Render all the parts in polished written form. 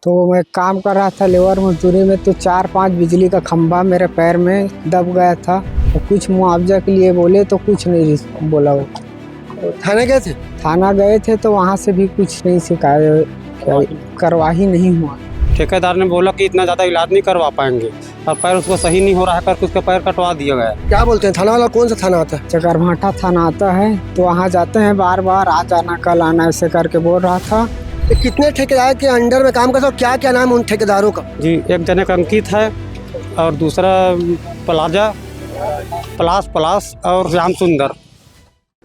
तो मैं काम कर रहा था लेबर मजदूरी में, तो 4-5 बिजली का खंभा मेरे पैर में दब गया था। तो कुछ मुआवजा के लिए बोले तो कुछ नहीं बोला वो। थाने गए थे? थाना गए थे तो वहाँ से भी कुछ नहीं कार्रवाई नहीं हुआ। ठेकेदार ने बोला कि इतना ज़्यादा इलाज नहीं करवा पाएंगे और पैर उसको सही नहीं हो रहा है करके उसका पैर कटवा दिया गया। क्या बोलते हैं थाना वाला? कौन सा थाना आता है? चकरभाठा थाना आता है, तो वहाँ जाते हैं बार बार, आज आना कल आना ऐसे करके बोल रहा था। कितने ठेकेदार के अंडर में काम करते हो? क्या क्या नाम है उन ठेकेदारों का? जी, एक जने का अंकित है और दूसरा पलास और श्याम सुंदर।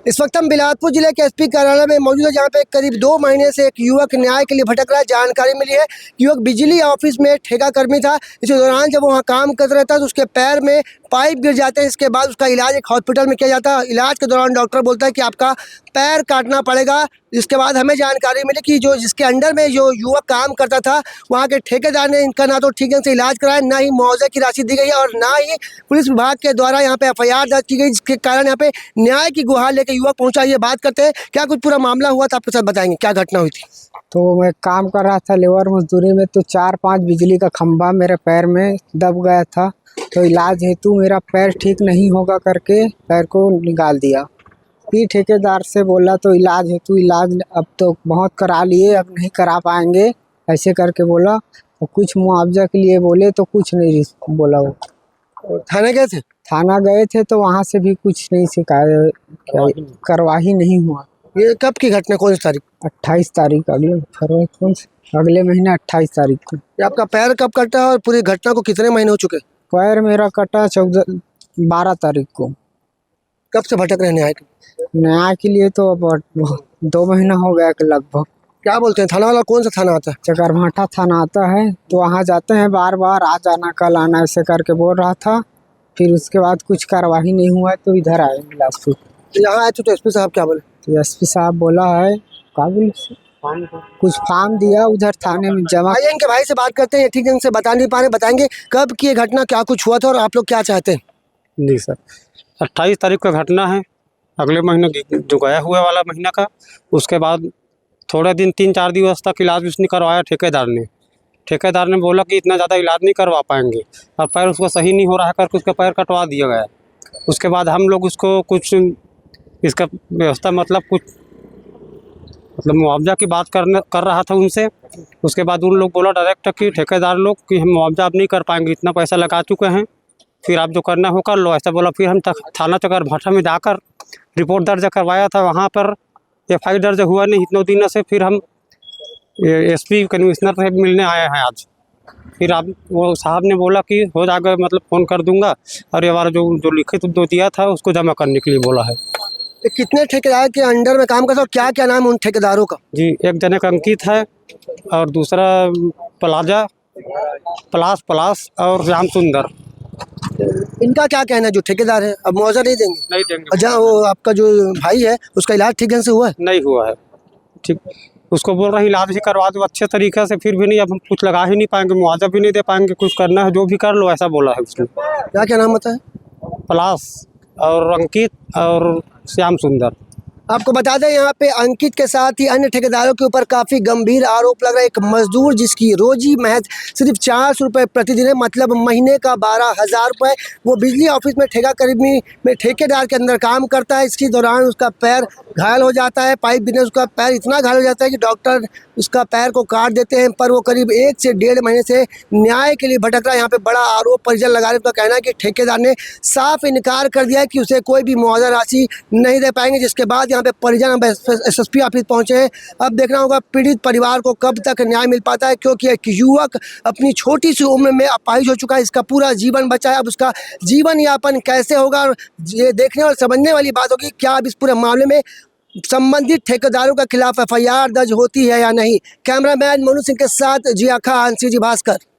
इस वक्त हम बिलासपुर जिले के एसपी कार्यालय में मौजूद है, जहाँ पे करीब 2 महीने से एक युवक न्याय के लिए भटक रहा है। जानकारी मिली है युवक बिजली ऑफिस में ठेका कर्मी था। इसी दौरान जब वहाँ काम कर रहा था तो उसके पैर में पाइप गिर जाते हैं। इसके बाद उसका इलाज एक हॉस्पिटल में किया जाता है। इलाज के दौरान डॉक्टर बोलता है कि आपका पैर काटना पड़ेगा। इसके बाद हमें जानकारी मिली कि जिसके अंडर में जो युवक काम करता था, वहाँ के ठेकेदार ने इनका ना तो ठीक ढंग से इलाज कराया, ना ही मुआवजे की राशि दी गई है और ना ही पुलिस विभाग के द्वारा यहाँ पे FIR दर्ज की गई, जिसके कारण यहाँ पे न्याय की गुहार लेकर युवक पहुंचा। ये बात करते हैं क्या कुछ पूरा मामला हुआ था, आपके साथ बताएंगे क्या घटना हुई थी। तो मैं काम कर रहा था लेबर मजदूरी में, तो 4-5 बिजली का खंभा मेरे पैर में दब गया था। तो इलाज हेतु मेरा पैर ठीक नहीं होगा करके पैर को निकाल दिया। फिर ठेकेदार से बोला तो इलाज हेतु इलाज अब तो बहुत करा लिए, अब नहीं करा पाएंगे ऐसे करके बोला। तो कुछ मुआवजा के लिए बोले तो कुछ नहीं बोला वो। थाने गए थे? थाना गए थे तो वहाँ से भी कुछ नहीं कार्रवाई नहीं हुआ। ये कब की घटना, कौन सी तारीख? 28 तारीख, अगले फरवरी, कौन से अगले महीने 28 तारीख को। ये आपका पैर कब कटा है और पूरी घटना को कितने महीने हो चुके? पैर मेरा कटा 12 तारीख को। कब से भटक रहे हैं न्याय के? न्याय के लिए तो अब 2 महीना हो गया कि लगभग। क्या बोलते हैं थाना वाला? कौन सा थाना आता है? चकरभाठा थाना आता है, तो वहाँ जाते हैं बार बार, आज आना कल आना ऐसे करके बोल रहा था। फिर उसके बाद कुछ कार्रवाई नहीं हुआ तो इधर आए बिलासपुर। तो यहाँ आए थे तो एसपी साहब क्या बोले? तो एसपी साहब बोला है काबिल कुछ फार्म दिया, उधर थाने में जमा। आइए इनके भाई से बात करते हैं, ठीक ढंग से बता नहीं पा रहे, बताएंगे कब की ये घटना, क्या कुछ हुआ था और आप लोग क्या चाहते हैं? जी सर, 28 तारीख का घटना है, अगले महीने जो गया हुआ वाला महीना का। उसके बाद थोड़े दिन 3-4 दिवस तक इलाज उसने करवाया ठेकेदार ने बोला कि इतना ज़्यादा इलाज नहीं करवा पाएंगे और पैर उसको सही नहीं हो रहा है करके उसका पैर कटवा दिया गया। उसके बाद हम लोग उसको कुछ इसका व्यवस्था कुछ मुआवजा की बात कर रहा था उनसे। उसके बाद उन लोग बोला डायरेक्ट कि ठेकेदार लोग कि हम मुआवजा अब नहीं कर पाएंगे, इतना पैसा लगा चुके हैं, फिर आप जो करना हो कर लो, ऐसा बोला। फिर हम थाना चकरभाठा में जाकर रिपोर्ट दर्ज करवाया था, वहाँ पर FI दर्ज हुआ नहीं इतने दिनों से। फिर हम SP कमिश्नर से मिलने आए हैं आज। फिर आप वो साहब ने बोला कि हो जाएगा, फ़ोन कर दूंगा, और ये बार जो लिखित दो दिया था उसको जमा करने के लिए बोला है। कितने ठेकेदार के अंडर में काम करते हो? क्या क्या नाम है उन ठेकेदारों का? जी, एक जने का अंकित है और दूसरा पलास और श्याम सुंदर। इनका क्या कहना है जो ठेकेदार है, अब मुआवजा नहीं देंगे? नहीं देंगे। अच्छा, वो आपका जो भाई है उसका इलाज ठीक ढंग से हुआ है? नहीं हुआ है ठीक, उसको बोल रहे हैं इलाज भी करवा दो अच्छे तरीके से, फिर भी नहीं। अब हम कुछ लगा ही नहीं पाएंगे, मुआवजा भी नहीं दे पाएंगे, कुछ करना है जो भी कर लो ऐसा बोला है उसने। क्या क्या नाम बताया? पलास और अंकित और श्याम सुंदर। आपको बता दें यहाँ पे अंकित के साथ ही अन्य ठेकेदारों के ऊपर काफ़ी गंभीर आरोप लग रहा है। एक मजदूर जिसकी रोजी महज सिर्फ 400 रुपये प्रतिदिन है, मतलब महीने का 12,000 रुपये, वो बिजली ऑफिस में ठेका कर्मी में ठेकेदार के अंदर काम करता है। इसके दौरान उसका पैर घायल हो जाता है, पाइप गिरने उसका पैर इतना घायल हो जाता है कि डॉक्टर उसका पैर को काट देते हैं। पर वो करीब 1 से 1.5 महीने से न्याय के लिए भटक रहा है। यहाँ पे बड़ा आरोप परिजन लगा रहे हैं। उसका कहना है कि ठेकेदार ने साफ इनकार कर दिया है कि उसे कोई भी मुआवजा राशि नहीं दे पाएंगे, जिसके बाद यहाँ पे परिजन SSP ऑफिस पहुंचे हैं। अब देखना होगा पीड़ित परिवार को कब तक न्याय मिल पाता है, क्योंकि एक युवक अपनी छोटी सी उम्र में अपाहिज हो चुका है। इसका पूरा जीवन बचा है, अब उसका जीवन यापन कैसे होगा, ये देखने और समझने वाली बात होगी। क्या अब इस पूरे मामले में संबंधित ठेकेदारों के खिलाफ FIR दर्ज होती है या नहीं। कैमरामैन मनु सिंह के साथ जिया खान, CG भास्कर।